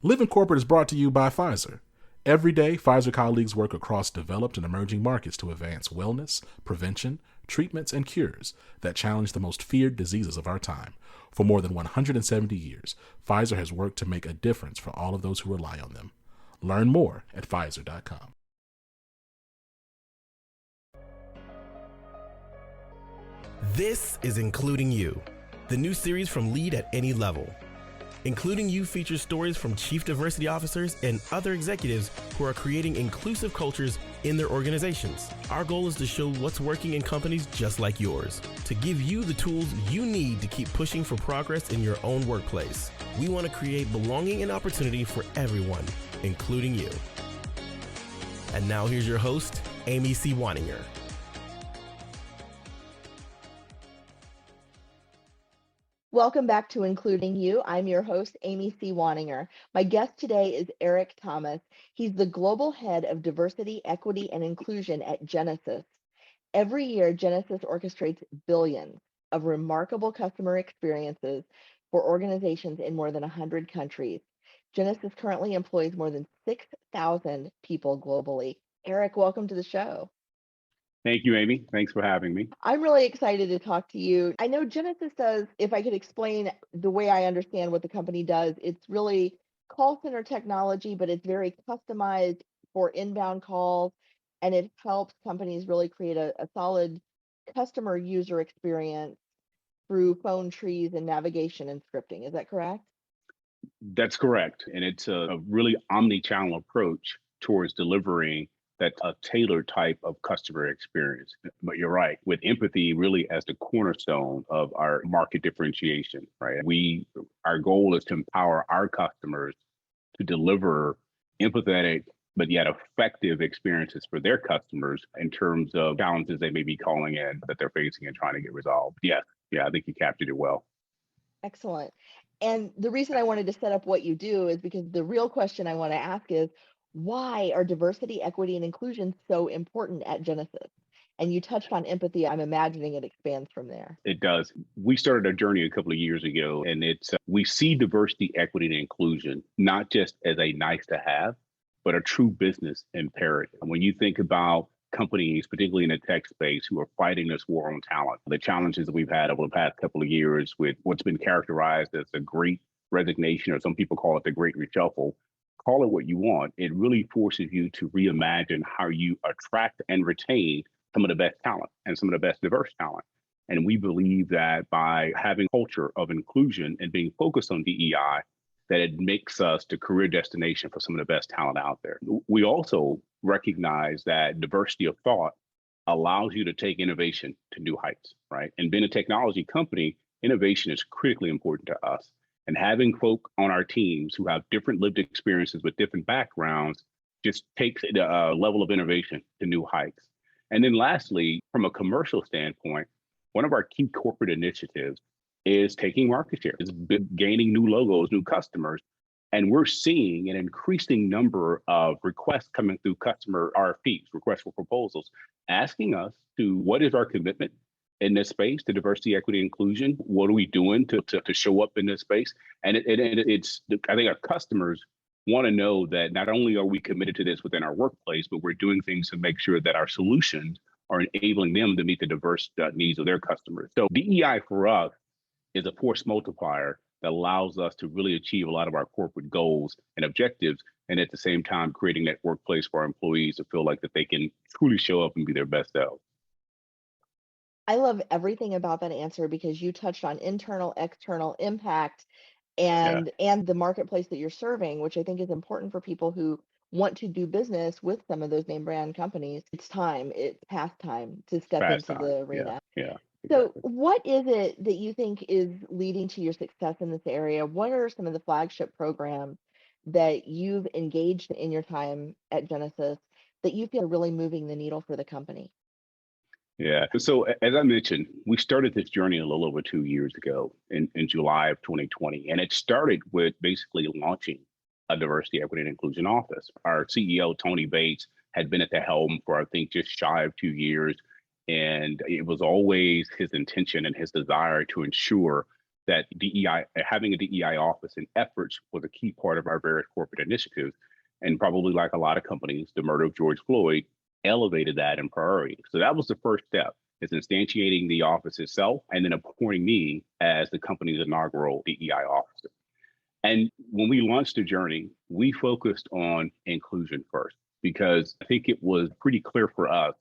Live in Corporate is brought to you by Pfizer. Every day, Pfizer colleagues work across developed and emerging markets to advance wellness, prevention, treatments, and cures that challenge the most feared diseases of our time. For more than 170 years, Pfizer has worked to make a difference for all of those who rely on them. Learn more at Pfizer.com. This is Including You, the new series from Lead at Any Level. Including You features stories from chief diversity officers and other executives who are creating inclusive cultures in their organizations. Our goal is to show what's working in companies just like yours, to give you the tools you need to keep pushing for progress in your own workplace. We want to create belonging and opportunity for everyone, including you. And now here's your host, Amy C. Waninger. Welcome back to Including You. I'm your host, Amy C. Waninger. My guest today is Eric Thomas. He's the Global Head of Diversity, Equity, and Inclusion at Genesys. Every year, Genesys orchestrates billions of remarkable customer experiences for organizations in more than 100 countries. Genesys currently employs more than 6,000 people globally. Eric, welcome to the show. Thank you, Amy. Thanks for having me. I'm really excited to talk to you. I know Genesys does, if I could explain the way I understand what the company does, it's really call center technology, but it's very customized for inbound calls, and it helps companies really create a solid customer user experience through phone trees and navigation and scripting. Is that correct? That's correct. And it's a really omni-channel approach towards delivering that a tailored type of customer experience. But you're right, with empathy really as the cornerstone of our market differentiation, right? Our goal is to empower our customers to deliver empathetic but yet effective experiences for their customers in terms of challenges they may be calling in that they're facing and trying to get resolved. Yeah, I think you captured it well. Excellent. And the reason I wanted to set up what you do is because the real question I want to ask is, why are diversity, equity, and inclusion so important at Genesys? And you touched on empathy. I'm imagining it expands from there. It does. We started a journey a couple of years ago, and we see diversity, equity, and inclusion not just as a nice to have, but a true business imperative. When you think about companies, particularly in the tech space, who are fighting this war on talent, the challenges that we've had over the past couple of years with what's been characterized as the great resignation, or some people call it the great reshuffle, call it what you want, it really forces you to reimagine how you attract and retain some of the best talent and some of the best diverse talent. And we believe that by having a culture of inclusion and being focused on DEI, that it makes us the career destination for some of the best talent out there. We also recognize that diversity of thought allows you to take innovation to new heights, right? And being a technology company, innovation is critically important to us. And having folk on our teams who have different lived experiences with different backgrounds just takes the level of innovation to new heights. And then lastly, from a commercial standpoint, one of our key corporate initiatives is taking market share, is gaining new logos, new customers. And we're seeing an increasing number of requests coming through customer RFPs, requests for proposals, asking us to what is our commitment in this space to diversity, equity, inclusion? What are we doing to show up in this space? And I think our customers want to know that not only are we committed to this within our workplace, but we're doing things to make sure that our solutions are enabling them to meet the diverse needs of their customers. So DEI for us is a force multiplier that allows us to really achieve a lot of our corporate goals and objectives, and at the same time creating that workplace for our employees to feel like that they can truly show up and be their best selves. I love everything about that answer because you touched on internal, external impact and the marketplace that you're serving, which I think is important for people who want to do business with some of those name brand companies. It's past time to step into the arena. Yeah. So what is it that you think is leading to your success in this area? What are some of the flagship programs that you've engaged in your time at Genesys that you feel are really moving the needle for the company? Yeah. So as I mentioned, we started this journey a little over 2 years ago in July of 2020. And it started with basically launching a diversity, equity, and inclusion office. Our CEO, Tony Bates, had been at the helm for, I think, just shy of 2 years. And it was always his intention and his desire to ensure that DEI, having a DEI office and efforts was a key part of our various corporate initiatives. And probably like a lot of companies, the murder of George Floyd elevated that in priority. So that was the first step, is instantiating the office itself and then appointing me as the company's inaugural DEI officer. And when we launched the journey, we focused on inclusion first, because I think it was pretty clear for us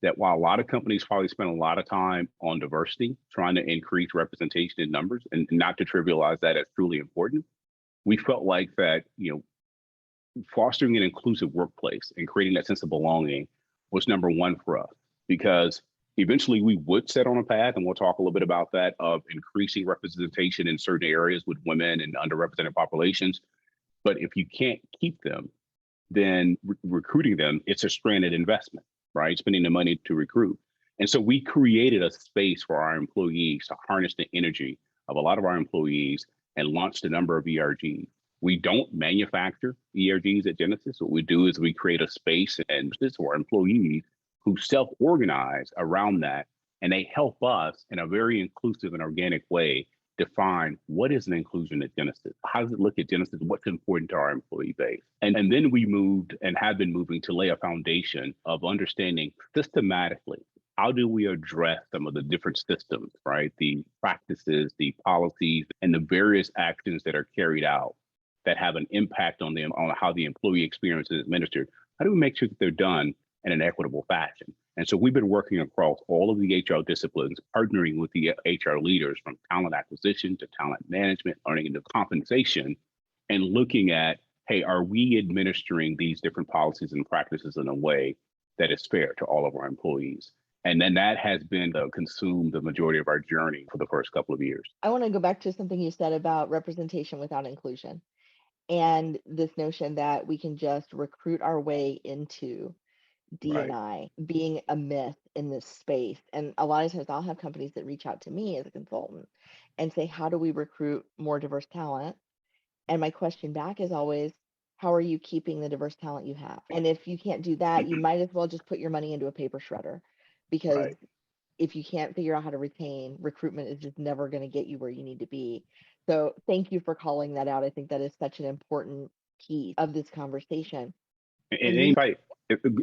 that while a lot of companies probably spend a lot of time on diversity, trying to increase representation in numbers, and not to trivialize that as truly important, we felt like that, fostering an inclusive workplace and creating that sense of belonging was number one for us, because eventually we would set on a path, and we'll talk a little bit about that, of increasing representation in certain areas with women and underrepresented populations. But if you can't keep them, then recruiting them, it's a stranded investment, right? Spending the money to recruit. And so we created a space for our employees to harness the energy of a lot of our employees and launched a number of ERGs. We don't manufacture ERGs at Genesys. What we do is we create a space and this for our employees who self-organize around that, and they help us in a very inclusive and organic way define what is an inclusion at Genesys. How does it look at Genesys? What's important to our employee base? And then we moved and have been moving to lay a foundation of understanding systematically, how do we address some of the different systems, right? The practices, the policies, and the various actions that are carried out that have an impact on them, on how the employee experience is administered. How do we make sure that they're done in an equitable fashion? And so we've been working across all of the HR disciplines, partnering with the HR leaders from talent acquisition to talent management, earning into compensation, and looking at, hey, are we administering these different policies and practices in a way that is fair to all of our employees? And then that has been consumed the majority of our journey for the first couple of years. I want to go back to something you said about representation without inclusion, and this notion that we can just recruit our way into D&I being a myth in this space. And a lot of times I'll have companies that reach out to me as a consultant and say, how do we recruit more diverse talent? And my question back is always, how are you keeping the diverse talent you have? And if you can't do that, you might as well just put your money into a paper shredder, because if you can't figure out how to retain, recruitment is just never going to get you where you need to be. So thank you for calling that out. I think that is such an important piece of this conversation. And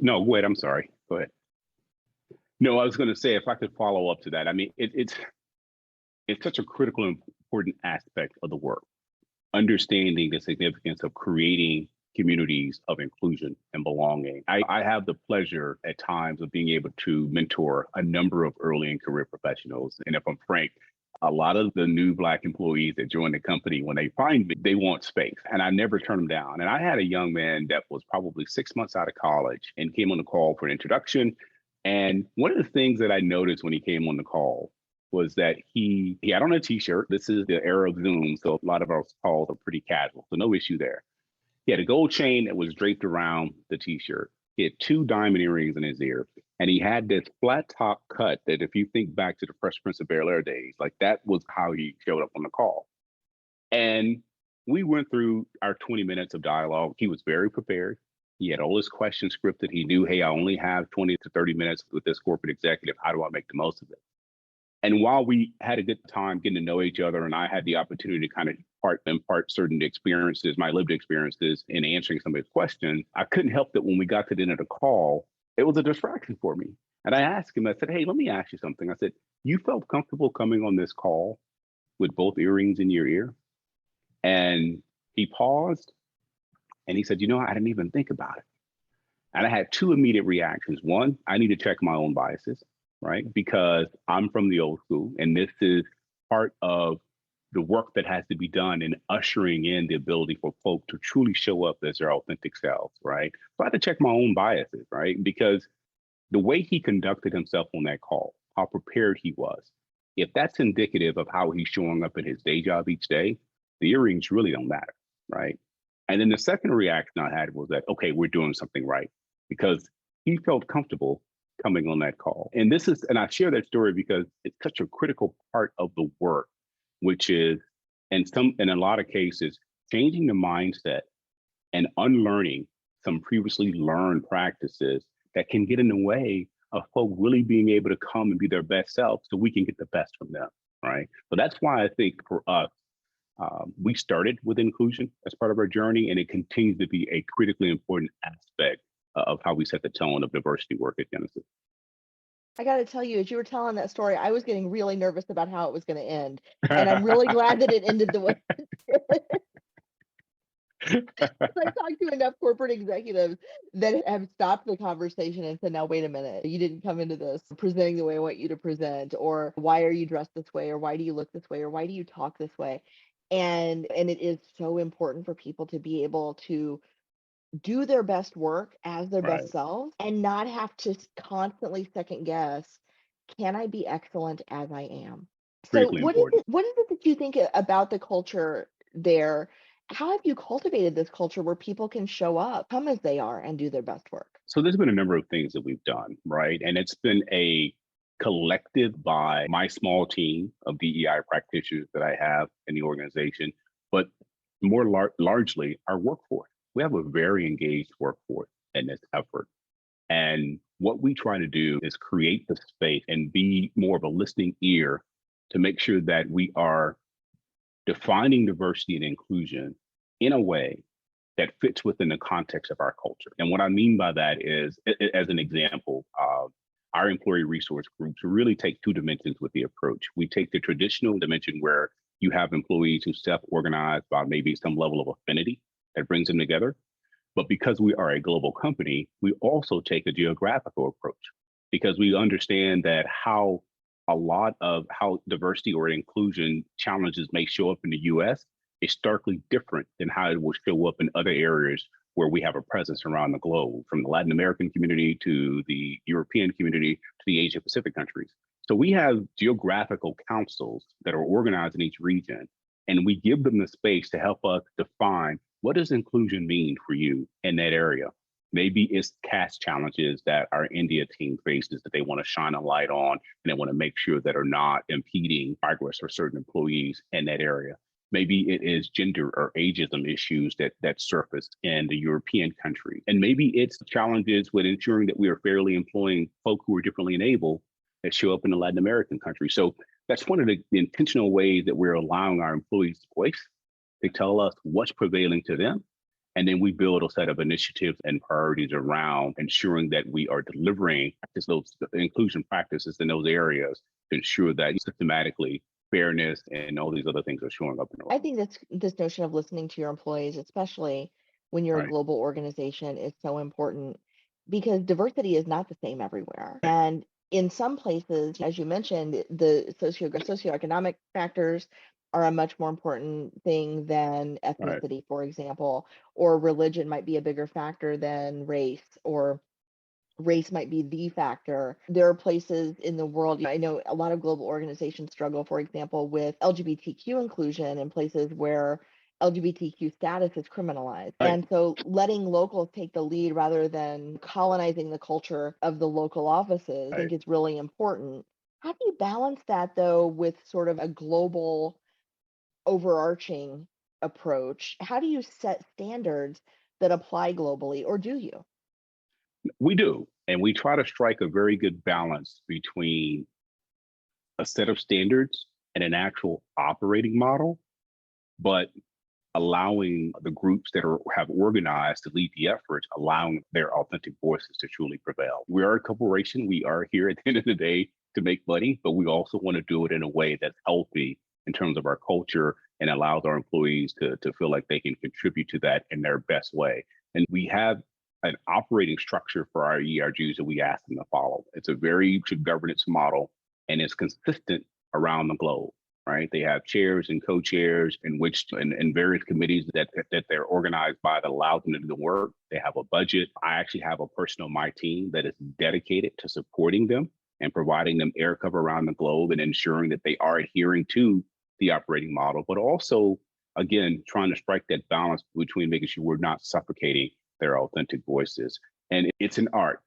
no, wait, I'm sorry. Go ahead. No, I was going to say, if I could follow up to that, I mean, it's such a critical, important aspect of the work, understanding the significance of creating communities of inclusion and belonging. I have the pleasure at times of being able to mentor a number of early and career professionals. And if I'm frank, a lot of the new Black employees that join the company, when they find me, they want space, and I never turn them down. And I had a young man that was probably 6 months out of college and came on the call for an introduction. And one of the things that I noticed when he came on the call was that he had on a t-shirt. This is the era of Zoom, so a lot of our calls are pretty casual, so no issue there. He had a gold chain that was draped around the t-shirt. He had 2 diamond earrings in his ear, and he had this flat top cut that, if you think back to the Fresh Prince of Bel-Air days, like that was how he showed up on the call. And we went through our 20 minutes of dialogue. He was very prepared. He had all his questions scripted. He knew, hey, I only have 20 to 30 minutes with this corporate executive. How do I make the most of it? And while we had a good time getting to know each other, and I had the opportunity to kind of impart certain experiences, my lived experiences, in answering some of his questions, I couldn't help that when we got to the end of the call, it was a distraction for me. And I asked him, I said, hey, let me ask you something. I said, you felt comfortable coming on this call with both earrings in your ear? And he paused and he said, I didn't even think about it. And I had 2 immediate reactions. One, I need to check my own biases, right? Because I'm from the old school, and this is part of the work that has to be done in ushering in the ability for folk to truly show up as their authentic selves, right? So I had to check my own biases, right? Because the way he conducted himself on that call, how prepared he was, if that's indicative of how he's showing up in his day job each day, the earrings really don't matter, right? And then the second reaction I had was that, okay, we're doing something right, because he felt comfortable coming on that call. And I share that story because it's such a critical part of the work, which is, in a lot of cases, changing the mindset and unlearning some previously learned practices that can get in the way of folk really being able to come and be their best self, so we can get the best from them. right? So that's why I think for us, we started with inclusion as part of our journey, and it continues to be a critically important aspect of how we set the tone of diversity work at Genesys. I got to tell you, as you were telling that story, I was getting really nervous about how it was going to end. And I'm really glad that it ended the way it did. I've talked to enough corporate executives that have stopped the conversation and said, now, wait a minute, you didn't come into this presenting the way I want you to present, or why are you dressed this way, or why do you look this way, or why do you talk this way? And it is so important for people to be able to do their best work as their Right. best selves and not have to constantly second guess, can I be excellent as I am? So Critically important. what is it that you think about the culture there? How have you cultivated this culture where people can show up, come as they are, and do their best work? So there's been a number of things that we've done, right? And it's been a collective by my small team of DEI practitioners that I have in the organization, but more largely our workforce. We have a very engaged workforce in this effort. And what we try to do is create the space and be more of a listening ear to make sure that we are defining diversity and inclusion in a way that fits within the context of our culture. And what I mean by that is, as an example, our employee resource groups really take two dimensions with the approach. We take the traditional dimension where you have employees who self-organize by maybe some level of affinity that brings them together. But because we are a global company, we also take a geographical approach because we understand that how a lot of how diversity or inclusion challenges may show up in the US is starkly different than how it will show up in other areas where we have a presence around the globe, from the Latin American community to the European community to the Asia Pacific countries. So we have geographical councils that are organized in each region, and we give them the space to help us define what does inclusion mean for you in that area. Maybe it's caste challenges that our India team faces that they want to shine a light on, and they want to make sure that are not impeding progress for certain employees in that area. Maybe it is gender or ageism issues that surface in the European country. And maybe it's challenges with ensuring that we are fairly employing folk who are differently enabled that show up in the Latin American country. So that's one of the intentional ways that we're allowing our employees voice to tell us what's prevailing to them. And then we build a set of initiatives and priorities around ensuring that we are delivering those inclusion practices in those areas to ensure that systematically fairness and all these other things are showing up in the I think this notion of listening to your employees, especially when you're a right. global organization, is so important because diversity is not the same everywhere. Right. And in some places, as you mentioned, the socioeconomic factors are a much more important thing than Right. ethnicity, for example, or religion might be a bigger factor than race, or race might be the factor. There are places in the world, I know a lot of global organizations struggle, for example, with LGBTQ inclusion in places where LGBTQ status is criminalized. Right. And so letting locals take the lead rather than colonizing the culture of the local offices, I Right. think is really important. How do you balance that though with sort of a global overarching approach? How do you set standards that apply globally, or do you? We do. And we try to strike a very good balance between a set of standards and an actual operating model, but allowing the groups that have organized to lead the efforts, allowing their authentic voices to truly prevail. We are a corporation. We are here at the end of the day to make money, but we also want to do it in a way that's healthy in terms of our culture and allows our employees to feel like they can contribute to that in their best way. And we have an operating structure for our ERGs that we ask them to follow. It's a very good governance model, and it's consistent around the globe. Right, they have chairs and co-chairs in various committees that they're organized by that allows them to do the work. They have a budget. I actually have a person on my team that is dedicated to supporting them and providing them air cover around the globe and ensuring that they are adhering to the operating model, but also, again, trying to strike that balance between making sure we're not suffocating their authentic voices. And it's an art,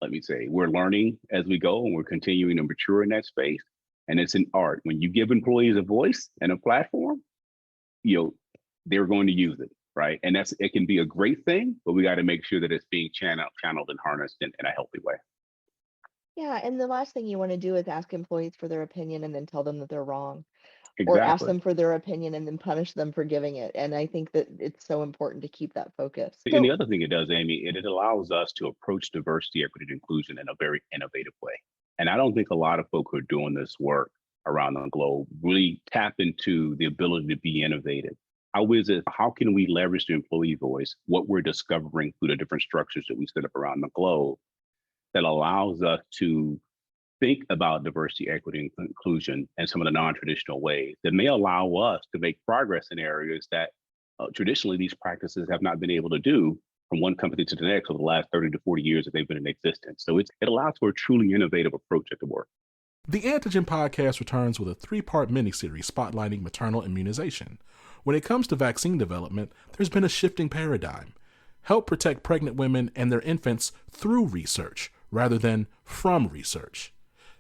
let me say. We're learning as we go, and we're continuing to mature in that space. And it's an art. When you give employees a voice and a platform, they're going to use it, right? And it can be a great thing, but we got to make sure that it's being channeled and harnessed in a healthy way. Yeah, and the last thing you want to do is ask employees for their opinion and then tell them that they're wrong, or ask Exactly. them for their opinion and then punish them for giving it. And I think that it's so important to keep that focus. And the So, other thing it does, Amy, it allows us to approach diversity, equity, and inclusion in a very innovative way. And I don't think a lot of folk who are doing this work around the globe really tap into the ability to be innovative. How is it? How can we leverage the employee voice, what we're discovering through the different structures that we set up around the globe that allows us to think about diversity, equity, and inclusion in some of the non-traditional ways that may allow us to make progress in areas that traditionally these practices have not been able to do from one company to the next over the last 30 to 40 years that they've been in existence. So it allows for a truly innovative approach at the work. The Antigen podcast returns with a 3-part miniseries spotlighting maternal immunization. When it comes to vaccine development, there's been a shifting paradigm. Help protect pregnant women and their infants through research rather than from research.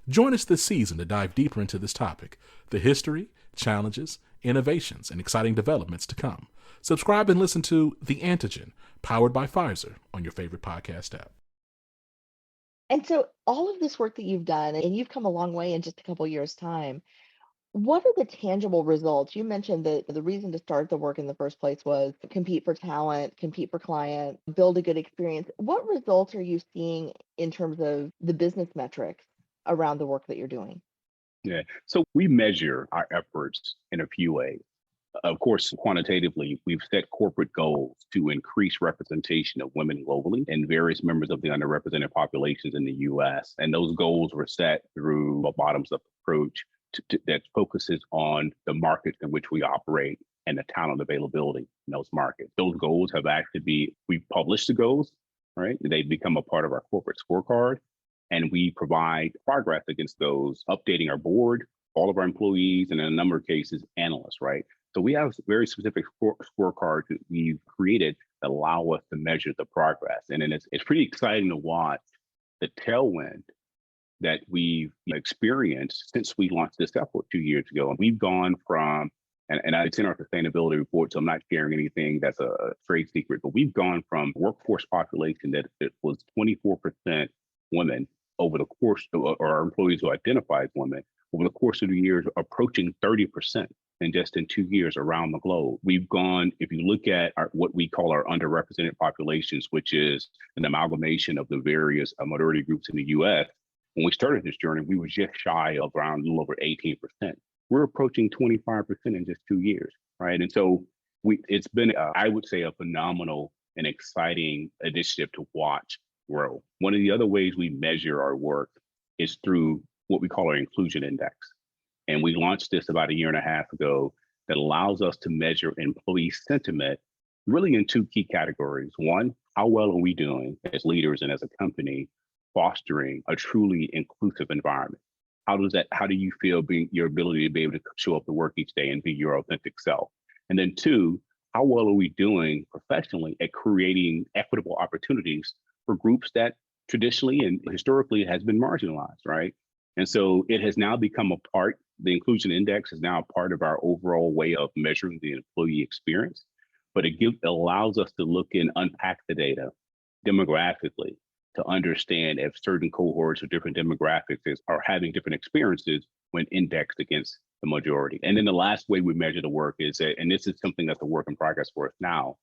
Join us this season to dive deeper into this topic, the history, challenges, innovations, and exciting developments to come. Subscribe and listen to The Antigen, powered by Pfizer, on your favorite podcast app. and so all of this work that you've done, and you've come a long way in just a couple years' time. What are the tangible results? You mentioned that the reason to start the work in the first place was to compete for talent, compete for client, build a good experience. What results are you seeing in terms of the business metrics around the work that you're doing? Yeah. So we measure our efforts in a few ways. Of course, quantitatively, we've set corporate goals to increase representation of women globally and various members of the underrepresented populations in the US. And those goals were set through a bottoms up approach that focuses on the markets in which we operate and the talent availability in those markets. Those goals have actually we publish the goals, right? They become a part of our corporate scorecard. And we provide progress against those, updating our board, all of our employees, and in a number of cases, analysts, right? So we have very specific scorecards that we've created that allow us to measure the progress. And then it's pretty exciting to watch the tailwind that we've experienced since we launched this effort 2 years ago. And we've gone from, and it's in our sustainability report, so I'm not sharing anything that's a trade secret, but we've gone from workforce population that it was 24% women over the course, or our employees who identify as women, over the course of the years, approaching 30% in just in 2 years around the globe. We've gone, if you look at what we call our underrepresented populations, which is an amalgamation of the various minority groups in the US, when we started this journey, we were just shy of around a little over 18%. We're approaching 25% in just 2 years, right? And so it's been, I would say, a phenomenal and exciting initiative to watch grow. One of the other ways we measure our work is through what we call our inclusion index. And we launched this about a year and a half ago that allows us to measure employee sentiment really in 2 key categories. One, how well are we doing as leaders and as a company fostering a truly inclusive environment? How do you feel being your ability to be able to show up to work each day and be your authentic self? And then 2, how well are we doing professionally at creating equitable opportunities for groups that traditionally and historically has been marginalized, right? And so it has now become a part, the inclusion index is now a part of our overall way of measuring the employee experience, but it allows us to look and unpack the data demographically to understand if certain cohorts or different demographics are having different experiences when indexed against the majority. And then the last way we measure the work is, and this is something that's a work in progress for us now,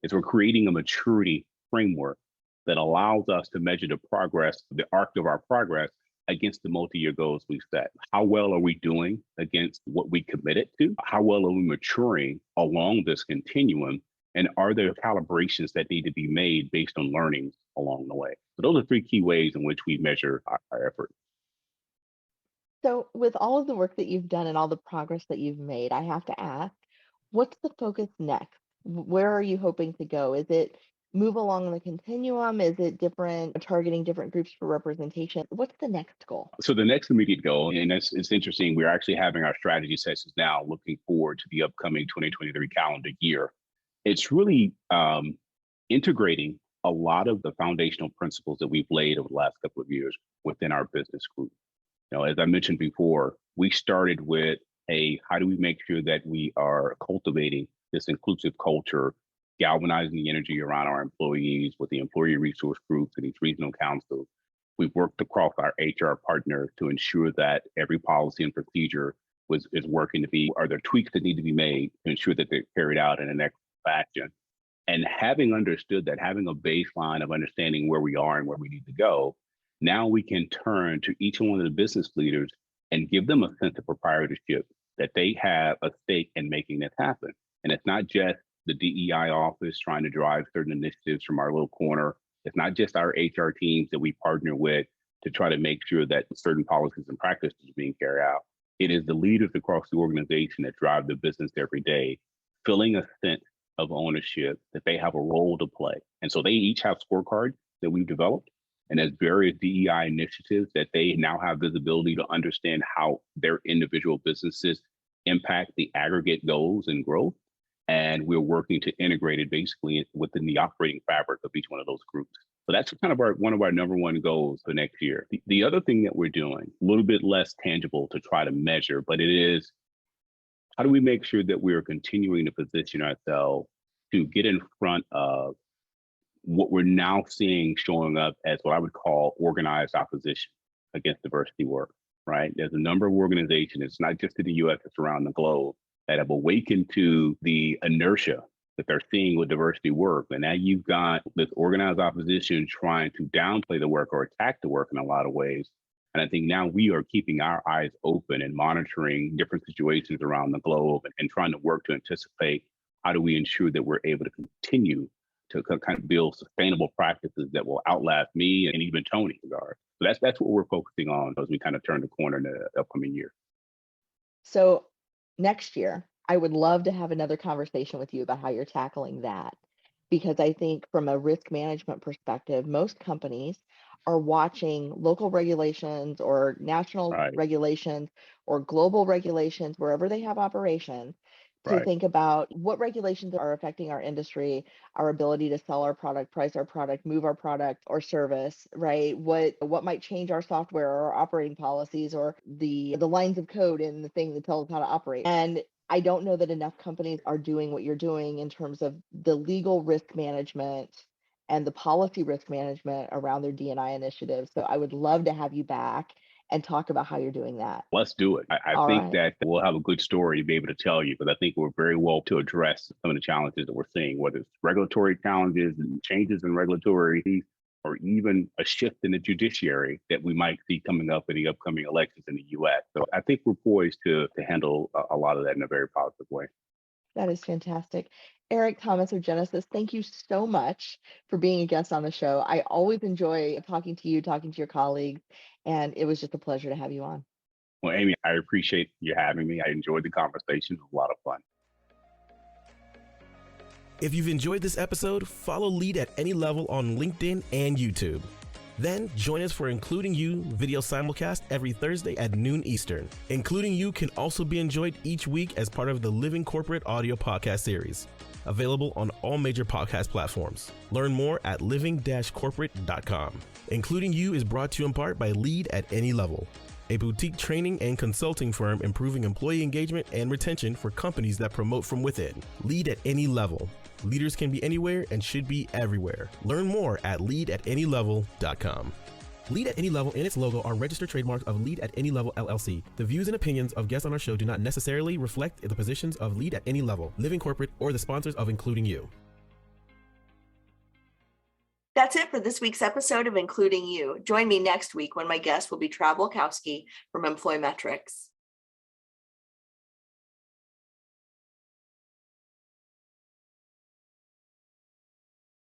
is we're creating a maturity framework that allows us to measure the progress, the arc of our progress against the multi-year goals we've set. How well are we doing against what we committed to? How well are we maturing along this continuum? And are there calibrations that need to be made based on learnings along the way? So those are 3 key ways in which we measure our effort. So, with all of the work that you've done and all the progress that you've made, I have to ask, what's the focus next? Where are you hoping to go? Is it move along the continuum? Is it different, targeting different groups for representation? What's the next goal? So the next immediate goal, and it's interesting, we're actually having our strategy sessions now looking forward to the upcoming 2023 calendar year. It's really integrating a lot of the foundational principles that we've laid over the last couple of years within our business group. As I mentioned before, we started with how do we make sure that we are cultivating this inclusive culture, galvanizing the energy around our employees with the employee resource groups and these regional councils. We've worked across our HR partners to ensure that every policy and procedure is working to be, are there tweaks that need to be made to ensure that they're carried out in an equitable fashion? And having understood that, having a baseline of understanding where we are and where we need to go, now we can turn to each one of the business leaders and give them a sense of proprietorship, that they have a stake in making this happen. And it's not just the DEI office trying to drive certain initiatives from our little corner. It's not just our HR teams that we partner with to try to make sure that certain policies and practices are being carried out. It is the leaders across the organization that drive the business every day, feeling a sense of ownership that they have a role to play. And so they each have scorecards that we've developed, and there's various DEI initiatives that they now have visibility to understand how their individual businesses impact the aggregate goals and growth. And we're working to integrate it basically within the operating fabric of each one of those groups. So that's kind of one of our number one goals for next year. The other thing that we're doing, a little bit less tangible to try to measure, but it is, how do we make sure that we are continuing to position ourselves to get in front of what we're now seeing showing up as what I would call organized opposition against diversity work, right? There's a number of organizations, it's not just in the US, it's around the globe, that have awakened to the inertia that they're seeing with diversity work. And now you've got this organized opposition trying to downplay the work or attack the work in a lot of ways. And I think now we are keeping our eyes open and monitoring different situations around the globe and trying to work to anticipate how do we ensure that we're able to continue to kind of build sustainable practices that will outlast me and even Tony. So that's what we're focusing on as we kind of turn the corner in the upcoming year. So next year, I would love to have another conversation with you about how you're tackling that, because I think from a risk management perspective, most companies are watching local regulations or national regulations or global regulations, wherever they have operations, to think about what regulations are affecting our industry, our ability to sell our product, price our product, move our product or service, right? What might change our software or our operating policies or the lines of code in the thing that tells us how to operate. And I don't know that enough companies are doing what you're doing in terms of the legal risk management and the policy risk management around their D&I initiatives. So I would love to have you back and talk about how you're doing that. Let's do it. I think that we'll have a good story to be able to tell you, because I think we're very well to address some of the challenges that we're seeing, whether it's regulatory challenges and changes in regulatory, or even a shift in the judiciary that we might see coming up in the upcoming elections in the US. So I think we're poised to handle a lot of that in a very positive way. That is fantastic. Eric Thomas of Genesys, thank you so much for being a guest on the show. I always enjoy talking to you, talking to your colleagues, and it was just a pleasure to have you on. Well, Amy, I appreciate you having me. I enjoyed the conversation. It was a lot of fun. If you've enjoyed this episode, follow Lead at Any Level on LinkedIn and YouTube. Then join us for Including You video simulcast every Thursday at noon Eastern. Including You can also be enjoyed each week as part of the Living Corporate audio podcast series, available on all major podcast platforms. Learn more at living-corporate.com. Including You is brought to you in part by Lead at Any Level, a boutique training and consulting firm improving employee engagement and retention for companies that promote from within. Lead at Any Level. Leaders can be anywhere and should be everywhere. Learn more at leadatanylevel.com. Lead at Any Level and its logo are registered trademarks of Lead at Any Level LLC. The views and opinions of guests on our show do not necessarily reflect the positions of Lead at Any Level, Living Corporate, or the sponsors of Including You. That's it for this week's episode of Including You. Join me next week when my guest will be Trav Wilkowski from Employmetrics.